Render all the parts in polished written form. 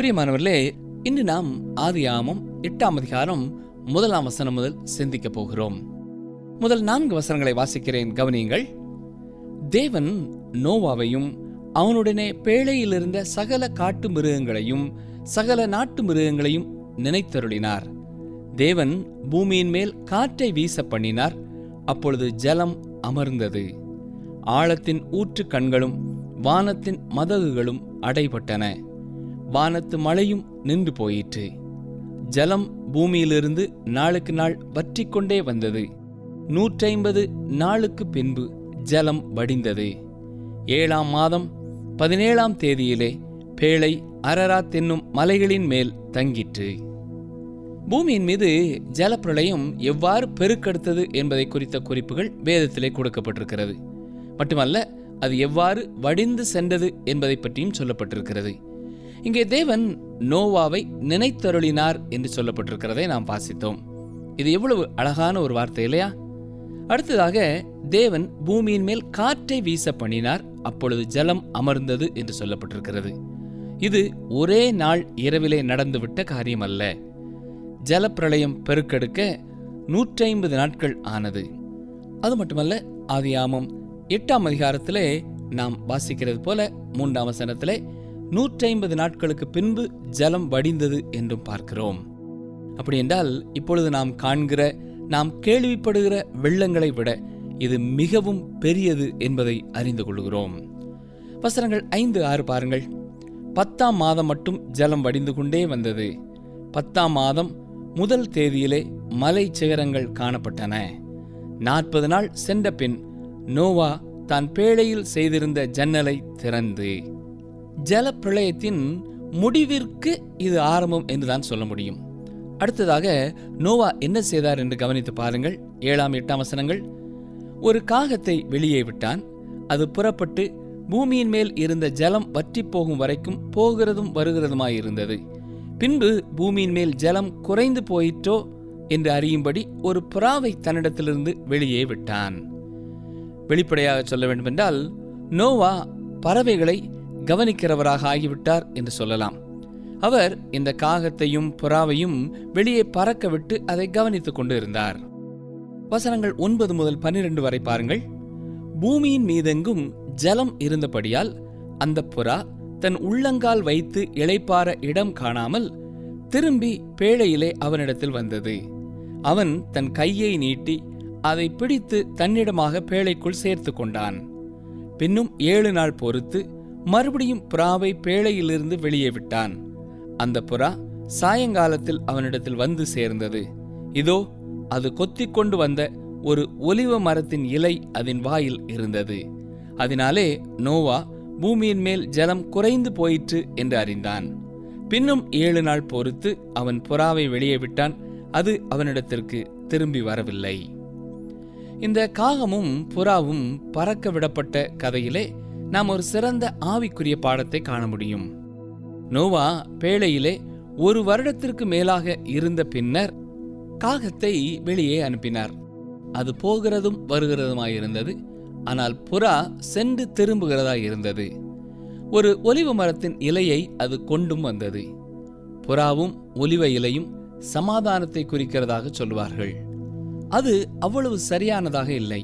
பிரியமானவர்களே, இன்று நாம் ஆதியாகமம் 8ஆம் அதிகாரம் 1ஆம் வசனம் முதல் சிந்திக்க போகிறோம். முதல் 4 வசனங்களை வாசிக்கிறேன், கவனியுங்கள். தேவன் நோவாவையும் அவனுடனே பேழையிலிருந்த சகல காட்டு மிருகங்களையும் சகல நாட்டு மிருகங்களையும் நினைத்தருளினார். தேவன் பூமியின் மேல் காற்றை வீச பண்ணினார். அப்பொழுது ஜலம் அமர்ந்தது. ஆழத்தின் ஊற்று கண்களும் வானத்தின் மதகுகளும் அடைபட்டன. வானத்து மழையும் நின்று போயிற்று. ஜலம் பூமியிலிருந்து நாளுக்கு நாள் வற்றிக்கொண்டே வந்தது. 150 நாளுக்கு பின்பு ஜலம் வடிந்தது. 7ஆம் மாதம் 17ஆம் தேதியிலே பேழை அரராத் என்னும் மலைகளின் மேல் தங்கிற்று. பூமியின் மீது ஜலப்பிரளயம் எவ்வாறு பெருக்கெடுத்தது என்பதை குறித்த குறிப்புகள் வேதத்திலே கொடுக்கப்பட்டிருக்கிறது. மட்டுமல்ல, அது எவ்வாறு வடிந்து சென்றது என்பதை பற்றியும் சொல்லப்பட்டிருக்கிறது. இங்கே தேவன் நோவாவை நினைத்தருளினார் என்று சொல்லப்பட்டிருக்கிறதை நாம் வாசித்தோம். இது எவ்வளவு அழகான ஒரு வார்த்தை இல்லையா? அடுத்ததாக, தேவன் பூமியின் மேல் காற்றை வீச பண்ணினார். அப்பொழுது ஜலம் அமர்ந்தது என்று சொல்லப்பட்டிருக்கிறது. இது ஒரே நாள் இரவிலே நடந்துவிட்ட காரியம் அல்ல. ஜலப்பிரளயம் பெருக்கெடுக்க 150 நாட்கள் ஆனது. அது மட்டுமல்ல, ஆதியாகமம் 8ஆம் அதிகாரத்திலே நாம் வாசிக்கிறது போல 3ஆம் வசனத்திலே 150 நாட்களுக்கு பின்பு ஜலம் வடிந்தது என்றும் பார்க்கிறோம். அப்படி என்றால், இப்பொழுது நாம் காண்கிற, நாம் கேள்விப்படுகிற வெள்ளங்களை விட இது மிகவும் பெரியது என்பதை அறிந்து கொள்கிறோம். வசனங்கள் 5, 6 பாருங்கள். 10ஆம் மாதம் மட்டும் ஜலம் வடிந்து கொண்டே வந்தது. 10ஆம் மாதம் முதல் தேதியிலே மலை சிகரங்கள் காணப்பட்டன. 40 நாள் சென்ற பின் நோவா தான் பேழையில் செய்திருந்த ஜன்னலை திறந்து, ஜலப்பிரளயத்தின் முடிவிற்கு இது ஆரம்பம் என்றுதான் சொல்ல முடியும். அடுத்ததாக, நோவா என்ன செய்தார் என்று கவனித்து பாருங்கள். 7ஆம் 8ஆம் வசனங்கள். ஒரு காகத்தை வெளியே விட்டான். அது புறப்பட்டு பூமியின் மேல் இருந்த ஜலம் வற்றி போகும் வரைக்கும் போகிறதும் வருகிறதுமாயிருந்தது. பின்பு பூமியின் மேல் ஜலம் குறைந்து போயிற்றோ என்று அறியும்படி ஒரு புறாவை தன்னிடத்திலிருந்து வெளியே விட்டான். வெளிப்படையாக சொல்ல வேண்டுமென்றால், நோவா பறவைகளை கவனிக்கிறவராக ஆகிவிட்டார் என்று சொல்லலாம். அவர் இந்த காகத்தையும் புறாவையும் வெளியே பறக்க விட்டு அதை கவனித்துக் கொண்டு இருந்தார். வசனங்கள் 9 முதல் 12 வரை பாருங்கள். பூமியின் மீதெங்கும் ஜலம் இருந்தபடியால் அந்த புறா தன் உள்ளங்கால் வைத்து இளைப்பாற இடம் காணாமல் திரும்பி பேழையிலே அவனிடத்தில் வந்தது. அவன் தன் கையை நீட்டி அதை பிடித்து தன்னிடமாக பேழைக்குள் சேர்த்து கொண்டான். பின்னும் 7 நாள் பொறுத்து மறுபடியும் புறாவை பேழையிலிருந்து வெளியே விட்டான். அந்த புறா சாயங்காலத்தில் அவனிடத்தில் வந்து சேர்ந்தது. இதோ, அது கொத்திக் கொண்டு வந்த ஒரு ஒலிவ மரத்தின் இலை அதன் வாயில் இருந்தது. அதனாலே நோவா பூமியின் மேல் ஜலம் குறைந்து போயிற்று என்று அறிந்தான். பின்னும் 7 நாள் பொறுத்து அவன் புறாவை வெளியே விட்டான். அது அவனிடத்திற்கு திரும்பி வரவில்லை. இந்த காகமும் புறாவும் பறக்க விடப்பட்ட கதையிலே நாம் ஒரு சிறந்த ஆவிக்குரிய பாடத்தை காண முடியும். நோவா பேழையிலே 1 வருடத்திற்கு மேலாக இருந்த பின்னர் காகத்தை வெளியே அனுப்பினார். அது போகிறதும் வருகிறதுமாயிருந்தது. ஆனால் புறா சென்று திரும்புகிறதாயிருந்தது. ஒரு ஒலிவ மரத்தின் இலையை அது கொண்டும் வந்தது. புறாவும் ஒலிவ இலையும் சமாதானத்தை குறிக்கிறதாக சொல்வார்கள். அது அவ்வளவு சரியானதாக இல்லை.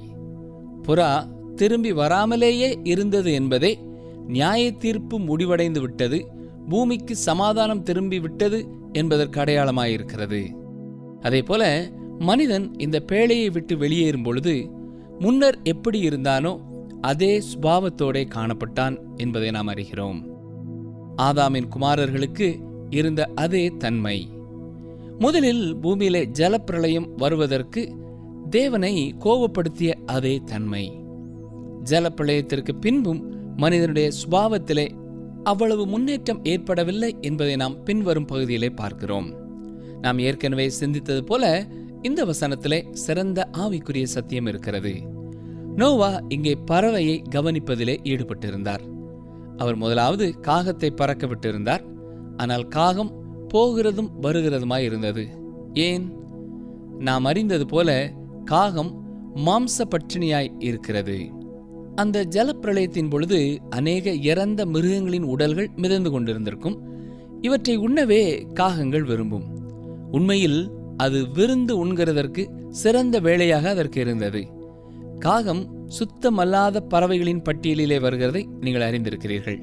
புறா திரும்பி வராமலேயே இருந்தது என்பதே நியாய தீர்ப்பு முடிவடைந்து விட்டது, பூமிக்கு சமாதானம் திரும்பி விட்டது என்பதற்கு அடையாளமாயிருக்கிறது. அதே போல மனிதன் இந்த பேழையை விட்டு வெளியேறும் பொழுது முன்னர் எப்படி இருந்தானோ அதே சுபாவத்தோடே காணப்பட்டான் என்பதை நாம் அறிகிறோம். ஆதாமின் குமாரர்களுக்கு இருந்த அதே தன்மை. முதலில் பூமியிலே ஜலப்பிரளயம் வருவதற்கு தேவனை கோபப்படுத்திய அதே தன்மை. ஜலப்பிரளயத்திற்கு பின்பும் மனிதனுடைய சுபாவத்திலே அவ்வளவு முன்னேற்றம் ஏற்படவில்லை என்பதை நாம் பின்வரும் பகுதியிலே பார்க்கிறோம். நாம் ஏற்கனவே சிந்தித்தது போல இந்த வசனத்திலே சிறந்த ஆவிக்குரிய சத்தியம் இருக்கிறது. நோவா இங்கே பறவையை கவனிப்பதிலே ஈடுபட்டிருந்தார். அவர் முதலாவது காகத்தை பறக்க விட்டிருந்தார். ஆனால் காகம் போகிறதும் வருகிறதுமாய் இருந்தது. ஏன்? நாம் அறிந்தது போல காகம் மாம்ச பட்டினியாய் இருக்கிறது. அந்த ஜலப்பிரளயத்தின் பொழுது அநேக இறந்த மிருகங்களின் உடல்கள் மிதந்து கொண்டிருந்திருக்கும். இவற்றை உண்ணவே காகங்கள் விரும்பும். உண்மையில் அது விருந்து உண்கிறதற்கு சிறந்த வேளையாக அதற்கு இருந்தது. காகம் சுத்தமல்லாத பறவைகளின் பட்டியலிலே வருகிறதை நீங்கள் அறிந்திருக்கிறீர்கள்.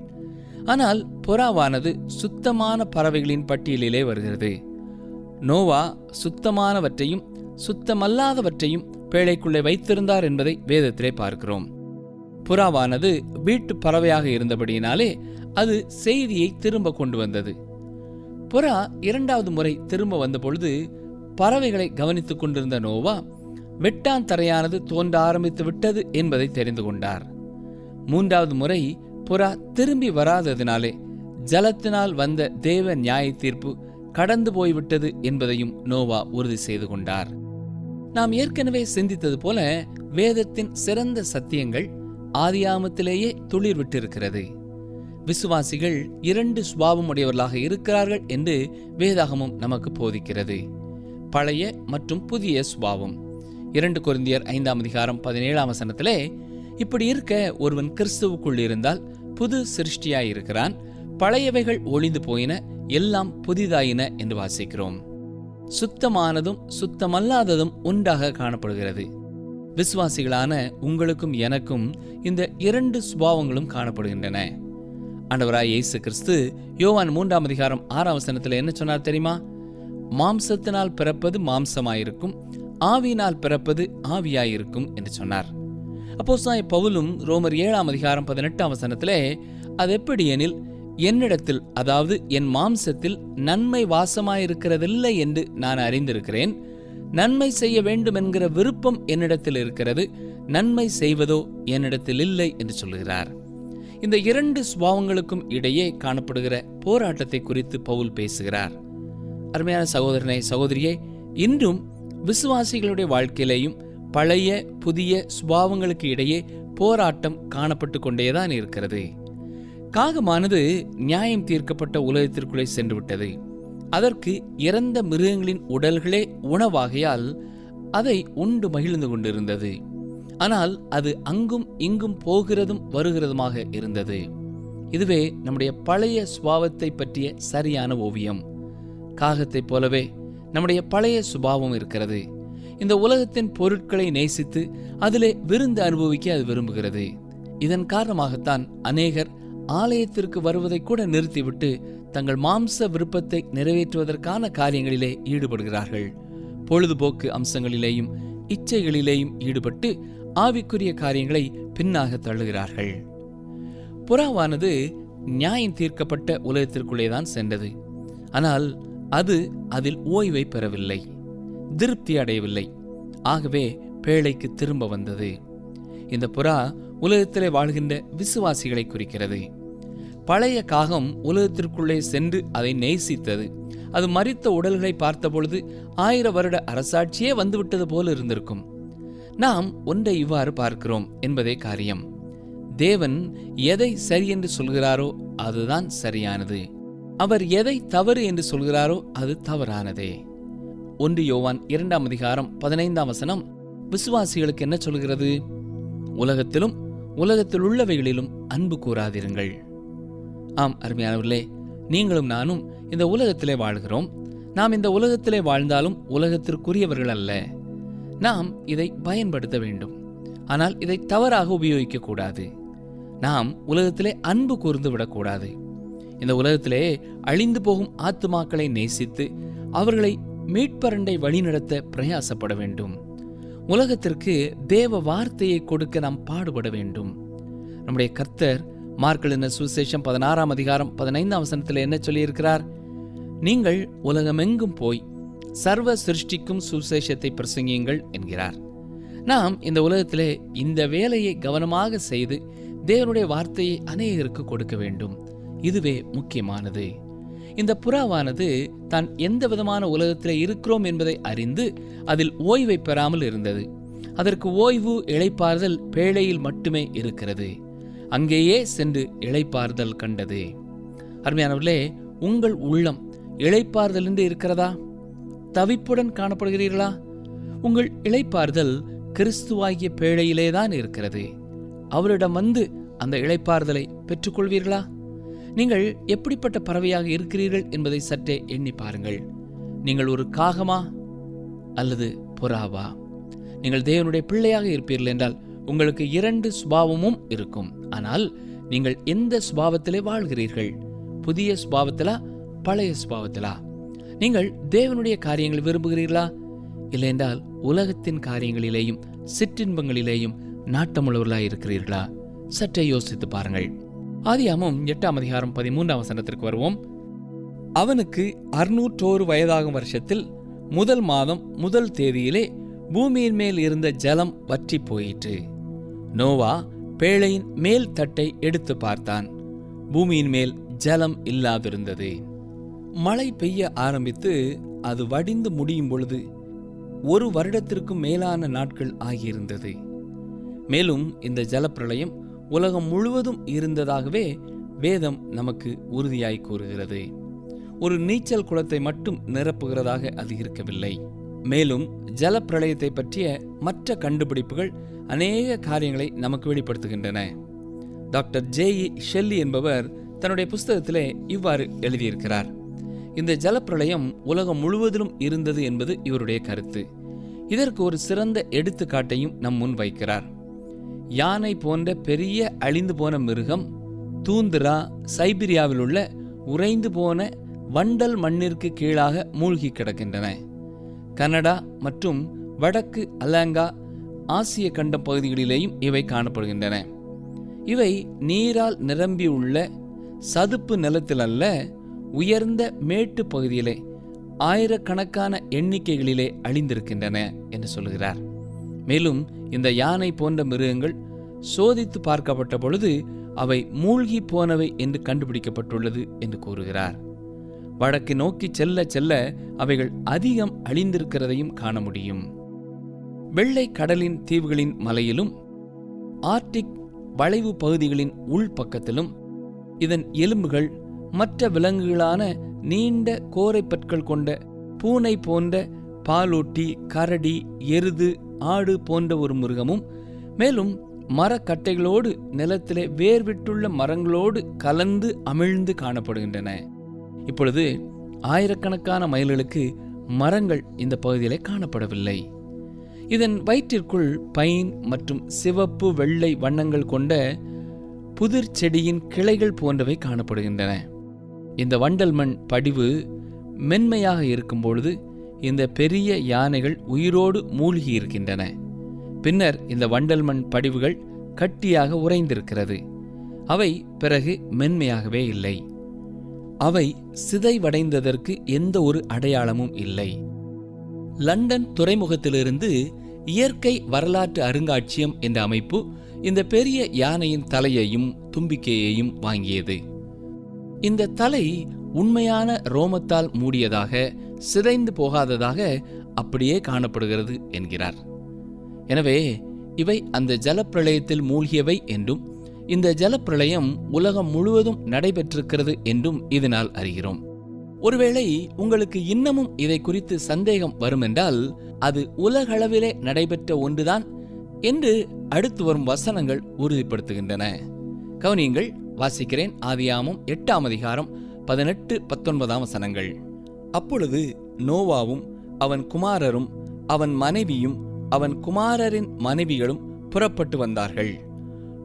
ஆனால் புறாவானது சுத்தமான பறவைகளின் பட்டியலிலே வருகிறது. நோவா சுத்தமானவற்றையும் சுத்தமல்லாதவற்றையும் பேழைக்குள்ளே வைத்திருந்தார் என்பதை வேதத்திலே பார்க்கிறோம். புறாவானது வீட்டு பறவையாக இருந்தபடியினாலே அது செய்தியை திரும்ப கொண்டு வந்தது. புறா இரண்டாவது முறை திரும்ப வந்தபொழுது பறவைகளை கவனித்துக் கொண்டிருந்த நோவா வெட்டாந்தரையானது தோன்ற ஆரம்பித்து விட்டது என்பதை தெரிந்து கொண்டார். மூன்றாவது முறை புறா திரும்பி வராததினாலே ஜலத்தினால் வந்த தேவ நியாய தீர்ப்பு கடந்து போய்விட்டது என்பதையும் நோவா உறுதி செய்து கொண்டார். நாம் ஏற்கனவே சிந்தித்தது போல வேதத்தின் சிறந்த சத்தியங்கள் ஆதியாமத்திலேயே துளிர் விட்டிருக்கிறது. விசுவாசிகள் 2 சுபாவம் உடையவர்களாக இருக்கிறார்கள் என்று வேதாகமம் நமக்கு போதிக்கிறது. பழைய மற்றும் புதிய சுபாவம். 2 கொரிந்தியர் 5:17 இப்படி இருக்க ஒருவன் கிறிஸ்துவுக்குள் இருந்தால் புது சிருஷ்டியாயிருக்கிறான், பழையவைகள் ஒளிந்து போயின, எல்லாம் புதிதாயின என்று வாசிக்கிறோம். சுத்தமானதும் சுத்தமல்லாததும் ஒன்றாக காணப்படுகிறது. விசுவாசிகளான உங்களுக்கும் எனக்கும் இந்த 2 சுபாவங்களும் காணப்படுகின்றன. ஆண்டவராய் இயேசு கிறிஸ்து யோவான் 3:6 என்ன சொன்னார் தெரியுமா? மாம்சத்தினால் பிறப்பது மாம்சமாயிருக்கும், ஆவியினால் பிறப்பது ஆவியாயிருக்கும் என்று சொன்னார். அப்போஸ்தலனாகிய பவுலும் ரோமர் 7:18 அது எப்படி எனில், என்னிடத்தில், அதாவது என் மாம்சத்தில் நன்மை வாசமாயிருக்கிறதில்லை என்று நான் அறிந்திருக்கிறேன். நன்மை செய்ய வேண்டும் என்கிற விருப்பம் என்னிடத்தில் இருக்கிறது, நன்மை செய்வதோ என்னிடத்தில் இல்லை என்று சொல்லுகிறார். இந்த 2 சுபாவங்களுக்கும் இடையே காணப்படுகிற போராட்டத்தை குறித்து பவுல் பேசுகிறார். அருமையான சகோதரனே, சகோதரியே, இன்றும் விசுவாசிகளுடைய வாழ்க்கையிலேயும் பழைய புதிய சுபாவங்களுக்கு இடையே போராட்டம் காணப்பட்டு கொண்டேதான் இருக்கிறது. காகமானது நியாயம் தீர்க்கப்பட்ட உலகத்திற்குள்ளே சென்று விட்டது. அதற்கு இறந்த மிருகங்களின் உடல்களே உணவாகையால் அதை உண்டு மகிழ்ந்து கொண்டிருந்தது. ஆனால் அது அங்கும் இங்கும் போகிறதும் வருகிறதுமாக இருந்தது. இதுவே நம்முடைய பழைய சுபாவத்தை பற்றிய சரியான ஓவியம். காகத்தைப் போலவே நம்முடைய பழைய சுபாவம் இருக்கிறது. இந்த உலகத்தின் பொருட்களை நேசித்து அதிலே விருந்து அனுபவிக்க அது விரும்புகிறது. இதன் காரணமாகத்தான் அநேகர் ஆலயத்திற்கு வருவதை கூட நிறுத்திவிட்டு தங்கள் மாம்ச விருப்பத்தை நிறைவேற்றுவதற்கான காரியங்களிலே ஈடுபடுகிறார்கள். பொழுதுபோக்கு அம்சங்களிலேயும் இச்சைகளிலேயும் ஈடுபட்டு ஆவிக்குரிய காரியங்களை பின்னாக தள்ளுகிறார்கள். புறாவானது நியாயம் தீர்க்கப்பட்ட உலகத்திற்குள்ளேதான் சென்றது. ஆனால் அது அதில் ஓய்வை பெறவில்லை, திருப்தி அடையவில்லை. ஆகவே பேழைக்கு திரும்ப வந்தது. இந்த புறா உலகத்திலே வாழ்கின்ற விசுவாசிகளை குறிக்கிறது. பழைய காகம் உலகத்திற்குள்ளே சென்று அதை நேசித்தது. அது மரித்த உடல்களை பார்த்தபொழுது 1000 வருட அரசாட்சியே வந்துவிட்டது போல இருந்திருக்கும். நாம் ஒன்றை இவ்வாறு பார்க்கிறோம் என்பதே காரியம். தேவன் எதை சரி என்று சொல்கிறாரோ அதுதான் சரியானது. அவர் எதை தவறு என்று சொல்கிறாரோ அது தவறானதே. 1 யோவான் 2:15 விசுவாசிகளுக்கு என்ன சொல்கிறது? உலகத்திலும் உலகத்தில் உள்ளவைகளிலும் அன்பு கூறாதிருங்கள். ஆம் அருமையானவர்களே, நீங்களும் நானும் இந்த உலகத்திலே வாழ்கிறோம். நாம் இந்த உலகத்திலே வாழ்ந்தாலும் உலகத்திற்குரியவர்கள் அல்ல. நாம் இதை பயன்படுத்த வேண்டும். ஆனால் இதை தவறாக உபயோகிக்க கூடாது. நாம் உலகத்திலே அன்பு கூர்ந்து விடக்கூடாது. இந்த உலகத்திலே அழிந்து போகும் ஆத்துமாக்களை நேசித்து அவர்களை மீட்பரண்டை வழிநடத்த பிரயாசப்பட வேண்டும். உலகத்திற்கு தேவ வார்த்தையை கொடுக்க நாம் பாடுபட வேண்டும். நம்முடைய கர்த்தர் மார்க் எழுதின சுவிசேஷம் 16:15 என்ன சொல்லியிருக்கிறார்? நீங்கள் உலகமெங்கும் போய் சர்வ சிருஷ்டிக்கும் சுவிசேஷத்தை பிரசங்கியுங்கள் என்கிறார். நாம் இந்த உலகத்திலே இந்த வேலையை கவனமாக செய்து தேவனுடைய வார்த்தையை அநேகருக்கு கொடுக்க வேண்டும். இதுவே முக்கியமானது. இந்த புறாவானது தான் எந்த விதமான உலகத்திலே இருக்கிறோம் என்பதை அறிந்து அதில் ஓய்வை பெறாமல் இருந்தது. அதற்கு ஓய்வு, இளைப்பாறுதல் பேழையில் மட்டுமே இருக்கிறது. அங்கேயே சென்று இளைப்பாறுதல் கண்டது. அருமையானவர்களே, உங்கள் உள்ளம் இளைப்பாறுதல் என்று இருக்கிறதா? தவிப்புடன் காணப்படுகிறீர்களா? உங்கள் இளைப்பாறுதல் கிறிஸ்துவாகிய பேழையிலேதான் இருக்கிறது. அவரிடம் வந்து அந்த இளைப்பாறுதலை பெற்றுக்கொள்வீர்களா? நீங்கள் எப்படிப்பட்ட பறவையாக இருக்கிறீர்கள் என்பதை சற்றே எண்ணி பாருங்கள். நீங்கள் ஒரு காகமா அல்லது புறாவா? நீங்கள் தேவனுடைய பிள்ளையாக இருப்பீர்கள் என்றால் உங்களுக்கு 2 சுபாவமும் இருக்கும். ஆனால் நீங்கள் எந்த சுபாவத்திலே வாழ்கிறீர்கள்? புதிய சுபாவத்திலா, பழைய சுபாவத்திலா? நீங்கள் தேவனுடைய காரியங்களை விரும்புகிறீர்களா, இல்லை என்றால் உலகத்தின் காரியங்களிலேயும் சிற்றின்பங்களிலேயும் நாட்டமுள்ளவர்களாக இருக்கிறீர்களா? சற்றே யோசித்து பாருங்கள். ஆதியாகமம் 8ஆம் அதிகாரம் 13ஆம் வசனத்திற்கு வருவோம். அவனுக்கு 601 வயதாகும் வருஷத்தில் முதல் மாதம் முதல் தேதியிலே பூமியின் மேல் இருந்த ஜலம் வற்றி போயிற்று. நோவா பேழையின் மேல் தட்டை எடுத்து பார்த்தான். பூமியின் மேல் ஜலம் இல்லாதிருந்தது. மழை பெய்ய ஆரம்பித்து அது வடிந்து முடியும் பொழுது 1 வருடத்திற்கும் மேலான நாட்கள் ஆகியிருந்தது. மேலும் இந்த ஜலப்பிரளயம் உலகம் முழுவதும் இருந்ததாகவே வேதம் நமக்கு உறுதியாய் கூறுகிறது. ஒரு நீச்சல் குளத்தை மட்டும் நிரப்புகிறதாக அது இருக்கவில்லை. மேலும் ஜலப்பிரளயத்தை பற்றிய மற்ற கண்டுபிடிப்புகள் அநேக காரியங்களை நமக்கு வெளிப்படுத்துகின்றன. டாக்டர் ஜே.இ. ஷெல்லி என்பவர் தன்னுடைய புஸ்தகத்திலே இவ்வாறு எழுதியிருக்கிறார். இந்த ஜலப்பிரளயம் உலகம் முழுவதிலும் இருந்தது என்பது இவருடைய கருத்து. இதற்கு ஒரு சிறந்த எடுத்துக்காட்டையும் நம் முன் வைக்கிறார். யானை போன்ற பெரிய அழிந்து போன மிருகம் தூந்திரா, சைபீரியாவில் உள்ள உறைந்து போன வண்டல் மண்ணிற்கு கீழாக மூழ்கி கிடக்கின்றன. கனடா மற்றும் வடக்கு அலாங்கா, ஆசிய கண்ட பகுதிகளிலேயும் இவை காணப்படுகின்றன. இவை நீரால் நிரம்பியுள்ள சதுப்பு நிலத்தில் அல்ல, உயர்ந்த மேட்டு பகுதியிலே ஆயிரக்கணக்கான எண்ணிக்கைகளிலே அழிந்திருக்கின்றன என்று சொல்கிறார். மேலும் இந்த யானை போன்ற மிருகங்கள் சோதித்து பார்க்கப்பட்ட பொழுது அவை மூழ்கி போனவை என்று கண்டுபிடிக்கப்பட்டுள்ளது என்று கூறுகிறார். வடக்கு நோக்கி செல்ல செல்ல அவைகள் அதிகம் அழிந்திருக்கிறதையும் காண முடியும். வெள்ளை கடலின் தீவுகளின் மலையிலும் ஆர்டிக் வளைவு பகுதிகளின் உள்பக்கத்திலும் இதன் எலும்புகள் மற்ற விலங்குகளான நீண்ட கோரைப்பற்கள் கொண்ட பூனை போன்ற பாலூட்டி, கரடி, எருது, ஆடு போன்ற ஒரு மிருகமும், மேலும் மரக்கட்டைகளோடு நிலத்திலே வேர்விட்டுள்ள மரங்களோடு கலந்து அமிழ்ந்து காணப்படுகின்றன. இப்பொழுது ஆயிரக்கணக்கான மைல்களுக்கு மரங்கள் இந்த பகுதியிலே காணப்படவில்லை. இதன் வயிற்றிற்குள் பைன் மற்றும் சிவப்பு, வெள்ளை வண்ணங்கள் கொண்ட புதிர் செடியின் கிளைகள் போன்றவை காணப்படுகின்றன. இந்த வண்டல் மண் படிவு மென்மையாக இருக்கும் பொழுது இந்த பெரிய யானைகள் உயிரோடு மூழ்கி இருக்கின்றன. பின்னர் இந்த வண்டல் மண் படிவுகள் கட்டியாக உறைந்திருக்கிறது. அவை பிறகு மென்மையாகவே இல்லை. அவை சிதைவடைந்ததற்கு எந்த ஒரு அடையாளமும் இல்லை. லண்டன் துறைமுகத்திலிருந்து இயற்கை வரலாற்று அருங்காட்சியகம் என்ற அமைப்பு இந்த பெரிய யானையின் தலையையும் தும்பிக்கையையும் வாங்கியது. இந்த தலை உண்மையான ரோமத்தால் மூடியதாக, சிதைந்து போகாததாக அப்படியே காணப்படுகிறது என்கிறார். எனவே இவை அந்த ஜலப்பிரளயத்தில் மூழ்கியவை என்றும், இந்த ஜலப்பிரளயம் உலகம் முழுவதும் நடைபெற்றிருக்கிறது என்றும் இதனால் அறிகிறோம். ஒருவேளை உங்களுக்கு இன்னமும் இதை குறித்து சந்தேகம் வருமென்றால் அது உலகளவிலே நடைபெற்ற ஒன்றுதான் என்று அடுத்து வரும் வசனங்கள் உறுதிப்படுத்துகின்றன. கவனியுங்கள், வாசிக்கிறேன். ஆதியாகமம் 8ஆம் அதிகாரம் 18-19 வசனங்கள். அப்பொழுது நோவாவும் அவன் குமாரரும் அவன் மனைவியும் அவன் குமாரரின் மனைவிகளும் புறப்பட்டு வந்தார்கள்.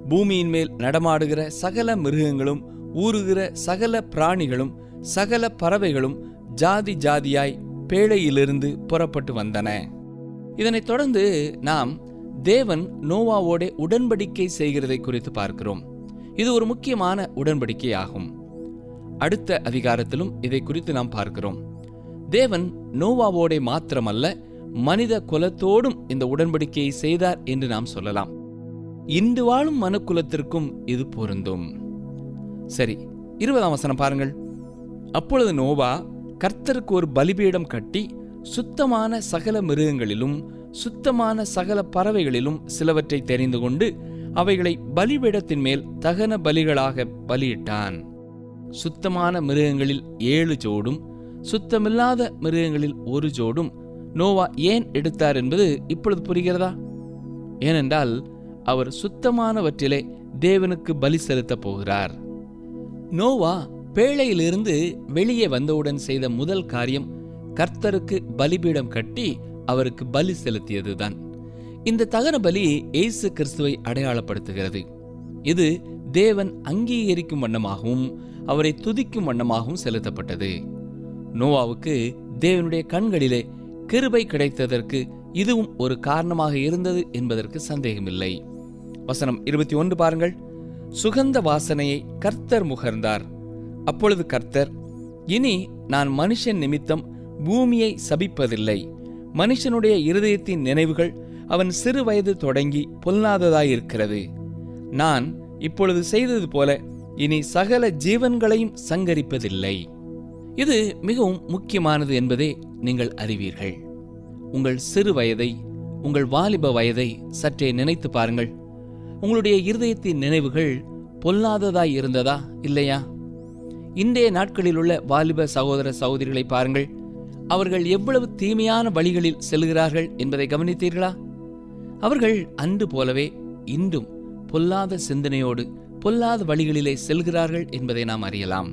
பூமியின் மேல் நடமாடுகிற சகல மிருகங்களும், ஊறுகிற சகல பிராணிகளும், சகல பறவைகளும் ஜாதி ஜாதியாய் பேழையிலிருந்து புறப்பட்டு வந்தன. இதனைத் தொடர்ந்து நாம் தேவன் நோவாவோட உடன்படிக்கை செய்கிறதை குறித்து பார்க்கிறோம். இது ஒரு முக்கியமான உடன்படிக்கை ஆகும். அடுத்த அதிகாரத்திலும் இதை குறித்து நாம் பார்க்கிறோம். தேவன் நோவாவோட மாத்திரமல்ல, மனித குலத்தோடும் இந்த உடன்படிக்கையை செய்தார் என்று நாம் சொல்லலாம். இன்று வாழும் மனுக்குலத்திற்கும் இது பொருந்தும். சரி, 20ஆம் வசனம் பாருங்கள். அப்பொழுது நோவா கர்த்தருக்கு ஒரு பலிபீடம் கட்டி சுத்தமான சகல மிருகங்களிலும் சுத்தமான சகல பறவைகளிலும் சிலவற்றை தெரிந்து கொண்டு அவைகளை பலிபீடத்தின் மேல் தகன பலிகளாக பலியிட்டான். சுத்தமான மிருகங்களில் 7 ஜோடும் சுத்தமில்லாத மிருகங்களில் 1 ஜோடும் நோவா ஏன் எடுத்தார் என்பது இப்பொழுது புரிகிறதா? ஏனென்றால் அவர் சுத்தமானவற்றிலே தேவனுக்கு பலி செலுத்த போகிறார். நோவா பேழையிலிருந்து வெளியே வந்தவுடன் செய்த முதல் காரியம் கர்த்தருக்கு பலிபீடம் கட்டி அவருக்கு பலி செலுத்தியதுதான். இந்த தகன பலி இயேசு கிறிஸ்துவை அடையாளப்படுத்துகிறது. இது தேவன் அங்கீகரிக்கும் வண்ணமாகவும் அவரை துதிக்கும் வண்ணமாகவும் செலுத்தப்பட்டது. நோவாவுக்கு தேவனுடைய கண்களிலே கிருபை கிடைத்ததற்கு இதுவும் ஒரு காரணமாக இருந்தது என்பதற்கு சந்தேகமில்லை. வசனம் 21 பாருங்கள். சுகந்த வாசனையை கர்த்தர் முகர்ந்தார். அப்பொழுது கர்த்தர், இனி நான் மனுஷன் நிமித்தம் பூமியை சபிப்பதில்லை. மனுஷனுடைய இருதயத்தின் நினைவுகள் அவன் சிறு வயது தொடங்கி பொல்லாததாயிருக்கிறது. நான் இப்பொழுது செய்தது போல இனி சகல ஜீவன்களையும் சங்கரிப்பதில்லை. இது மிகவும் முக்கியமானது என்பதை நீங்கள் அறிவீர்கள். உங்கள் சிறு வயதை, உங்கள் வாலிப வயதை சற்றே நினைத்து பாருங்கள். உங்களுடைய இருதயத்தின் நினைவுகள் பொல்லாததாய் இருந்ததா இல்லையா? இன்றைய நாட்களில் உள்ள வாலிப சகோதர சகோதரிகளை பாருங்கள். அவர்கள் எவ்வளவு தீமையான வழிகளில் செல்கிறார்கள் என்பதை கவனித்தீர்களா? அவர்கள் அன்று போலவே இன்றும் பொல்லாத சிந்தனையோடு பொல்லாத வழிகளிலே செல்கிறார்கள் என்பதை நாம் அறியலாம்.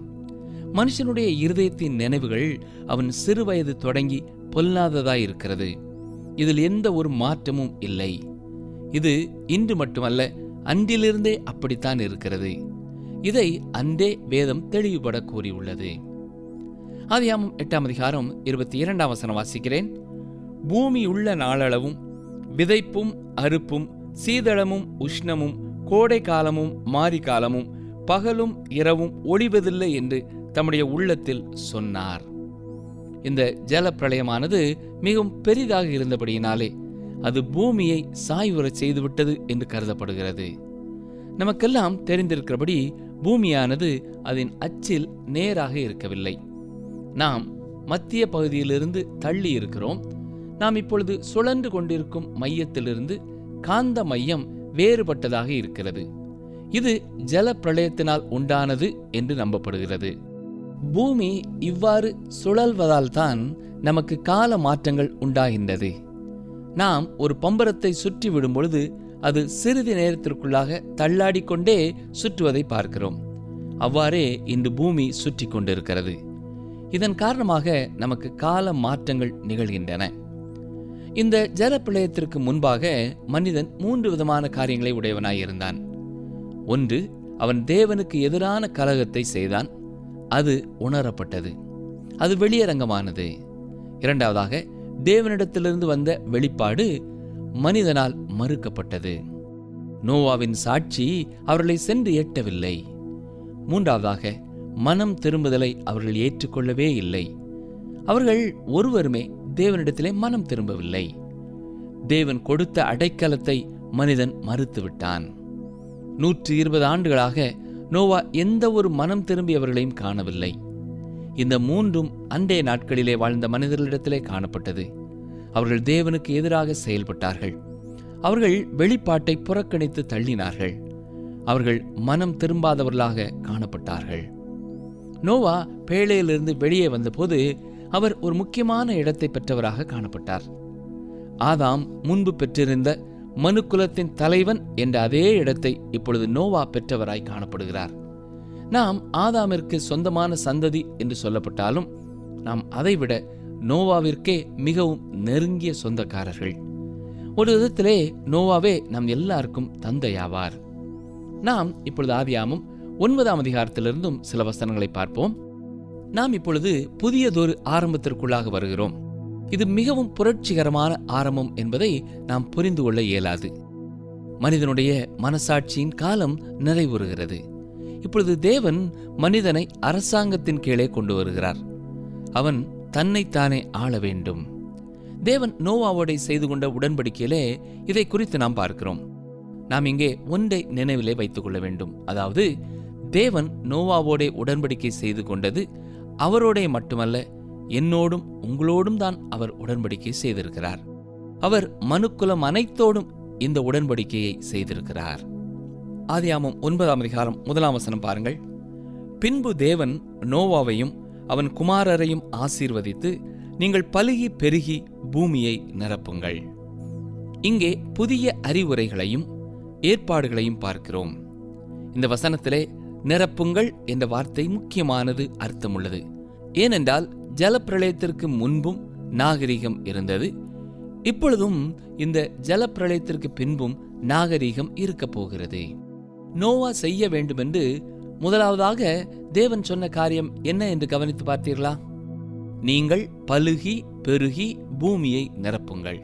மனுஷனுடைய இருதயத்தின் நினைவுகள் அவன் சிறு வயது தொடங்கி பொல்லாததாயிருக்கிறது. இதில் எந்த ஒரு மாற்றமும் இல்லை. இது இன்று மட்டுமல்ல, அன்றிலிருந்தே அப்படித்தான் இருக்கிறது. இதை அன்றே வேதம் தெளிவுபட கூறியுள்ளது. ஆதியாகமம் 8ஆம் அதிகாரம் 22ஆம் வசனம் வாசிக்கிறேன். பூமி உள்ள நாளளவும் விதைப்பும் அறுப்பும் சீதளமும் உஷ்ணமும் கோடை காலமும் மாரி காலமும் பகலும் இரவும் ஒளிவதில்லை என்று தம்முடைய உள்ளத்தில் சொன்னார். இந்த ஜல பிரளயமானது மிகவும் பெரிதாக இருந்தபடியினாலே அது பூமியை சாய்வுறச் செய்துவிட்டது என்று கருதப்படுகிறது. நமக்கெல்லாம் தெரிந்திருக்கிறபடி பூமியானது அதன் அச்சில் நேராக இருக்கவில்லை. நாம் மத்திய பகுதியிலிருந்து தள்ளி இருக்கிறோம். நாம் இப்பொழுது சுழன்று கொண்டிருக்கும் மையத்திலிருந்து காந்த மையம் வேறுபட்டதாக இருக்கிறது. இது ஜல பிரளயத்தினால் உண்டானது என்று நம்பப்படுகிறது. பூமி இவ்வாறு சுழல்வதால் தான் நமக்கு கால மாற்றங்கள் உண்டாகின்றது. நாம் ஒரு பம்பரத்தை சுற்றி விடும் பொழுது அது சிறிது நேரத்திற்குள்ளாக தள்ளாடிக்கொண்டே சுற்றுவதை பார்க்கிறோம். அவ்வாறே இன்று பூமி சுற்றி கொண்டிருக்கிறது. இதன் காரணமாக நமக்கு கால மாற்றங்கள் நிகழ்கின்றன. இந்த ஜல பிரளயத்திற்கு முன்பாக மனிதன் 3 விதமான காரியங்களை உடையவனாயிருந்தான். ஒன்று, அவன் தேவனுக்கு எதிரான கலகத்தை செய்தான். அது உணரப்பட்டது, அது வெளியரங்கமானது. இரண்டாவதாக, தேவனிடத்திலிருந்து வந்த வெளிப்பாடு மனிதனால் மறுக்கப்பட்டது. நோவாவின் சாட்சி அவர்களை சென்று எட்டவில்லை. மூன்றாவதாக, மனம் திரும்புதலை அவர்கள் ஏற்றுக்கொள்ளவே இல்லை. அவர்கள் ஒருவருமே தேவனிடத்திலே மனம் திரும்பவில்லை. தேவன் கொடுத்த அடைக்கலத்தை மனிதன் மறுத்துவிட்டான். 120 ஆண்டுகளாக நோவா எந்த ஒரு மனம் திரும்பியவர்களையும் காணவில்லை. இந்த மூன்றும் அன்றைய நாட்களிலே வாழ்ந்த மனிதர்களிடத்திலே காணப்பட்டது. அவர்கள் தேவனுக்கு எதிராக செயல்பட்டார்கள். அவர்கள் வெளிப்பாட்டை புறக்கணித்து தள்ளினார்கள். அவர்கள் மனம் திரும்பாதவர்களாக காணப்பட்டார்கள். நோவா பேழையிலிருந்து வெளியே வந்தபோது அவர் ஒரு முக்கியமான இடத்தை பெற்றவராக காணப்பட்டார். ஆதாம் முன்பு பெற்றிருந்த மனுக்குலத்தின் தலைவன் என்ற அதே இடத்தை இப்பொழுது நோவா பெற்றவராய் காணப்படுகிறார். நாம் ஆதாமிற்கு சொந்தமான சந்ததி என்று சொல்லப்பட்டாலும் நாம் அதைவிட நோவாவிற்கே மிகவும் நெருங்கிய சொந்தக்காரர்கள். ஒரு விதத்திலே நோவாவே நம் எல்லாருக்கும் தந்தையாவார். நாம் இப்பொழுது ஆதியாகமம் 9ஆம் அதிகாரத்திலிருந்தும் சில வசனங்களை பார்ப்போம். நாம் இப்பொழுது புதியதொரு ஆரம்பத்திற்குள்ளாக வருகிறோம். இது மிகவும் புரட்சிகரமான ஆரம்பம் என்பதை நாம் புரிந்து கொள்ள இயலாது. மனிதனுடைய மனசாட்சியின் காலம் நிறைவுறுகிறது. இப்பொழுது தேவன் மனிதனை அரசாங்கத்தின் கீழே கொண்டு வருகிறார். அவன் தன்னைத்தானே ஆள வேண்டும். தேவன் நோவாவோடை செய்து கொண்ட உடன்படிக்கையிலே இதை குறித்து நாம் பார்க்கிறோம். நாம் இங்கே ஒன்றை நினைவிலே வைத்துக் கொள்ள வேண்டும். அதாவது, தேவன் நோவாவோடே உடன்படிக்கை செய்து கொண்டது அவரோடே மட்டுமல்ல, என்னோடும் உங்களோடும் தான் அவர் உடன்படிக்கை செய்திருக்கிறார். அவர் மனுக்குலம் அனைத்தோடும் இந்த உடன்படிக்கையை செய்திருக்கிறார். ஆதியாகமம் 9ஆம் அதிகாரம் 1ஆம் வசனம் பாருங்கள். பின்பு தேவன் நோவாவையும் அவன் குமாரரையும் ஆசீர்வதித்து, நீங்கள் பலுகி பெருகி பூமியை நிரப்புங்கள். இங்கே புதிய அறிவுரைகளையும் ஏற்பாடுகளையும் பார்க்கிறோம். இந்த வசனத்திலே நிரப்புங்கள் என்ற வார்த்தை முக்கியமானது, அர்த்தமுள்ளது. ஏனென்றால் ஜலப்பிரளயத்திற்கு முன்பும் நாகரிகம் இருந்தது, இப்பொழுதும் இந்த ஜலப்பிரளயத்திற்கு பின்பும் நாகரிகம் இருக்கப் போகிறது. நோவா செய்ய வேண்டுமென்று முதலாவதாக தேவன் சொன்ன காரியம் என்ன என்று கவனித்து பார்த்தீர்களா? நீங்கள் பலுகி பெருகி பூமியை நிரப்புங்கள்.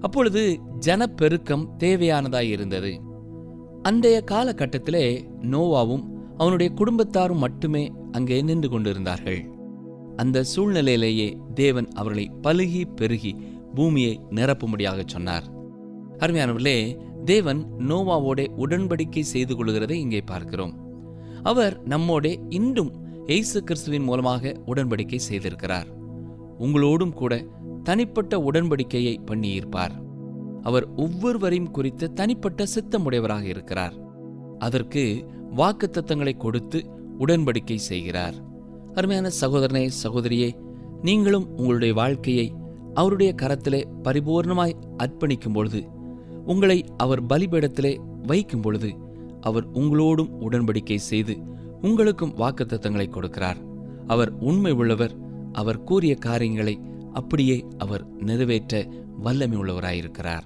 அப்பொழுது ஜனப்பெருக்கம் தேவையானதாய் இருந்தது. அன்றைய காலகட்டத்திலே நோவாவும் அவனுடைய குடும்பத்தாரும் மட்டுமே அங்கே நின்று கொண்டிருந்தார்கள். அந்த சூழ்நிலையிலேயே தேவன் அவர்களை பலுகி பெருகி பூமியை நிரப்பும்படியாக சொன்னார். அருமையானவர்களே, தேவன் நோவாவோட உடன்படிக்கை செய்து கொள்கிறதை இங்கே பார்க்கிறோம். அவர் நம்மோட இன்றும் இயேசு கிறிஸ்துவின் மூலமாக உடன்படிக்கை செய்திருக்கிறார். உங்களோடும் கூட தனிப்பட்ட உடன்படிக்கையை பண்ணியிருப்பார். அவர் ஒவ்வொருவரையும் குறித்து தனிப்பட்ட சித்தமுடையவராக இருக்கிறார். அதற்கு வாக்குத்தத்தங்களை கொடுத்து உடன்படிக்கை செய்கிறார். அருமையான சகோதரனே, சகோதரியே, நீங்களும் உங்களுடைய வாழ்க்கையை அவருடைய கரத்திலே பரிபூர்ணமாய் அர்ப்பணிக்கும் பொழுது, உங்களை அவர் பலிபீடத்திலே வைக்கும் பொழுது, அவர் உங்களோடும் உடன்படிக்கை செய்து உங்களுக்கும் வாக்குத்தத்தங்களை கொடுக்கிறார். அவர் உண்மை உள்ளவர். அவர் கூறிய காரியங்களை அப்படியே அவர் நிறைவேற்ற வல்லமை உள்ளவராயிருக்கிறார்.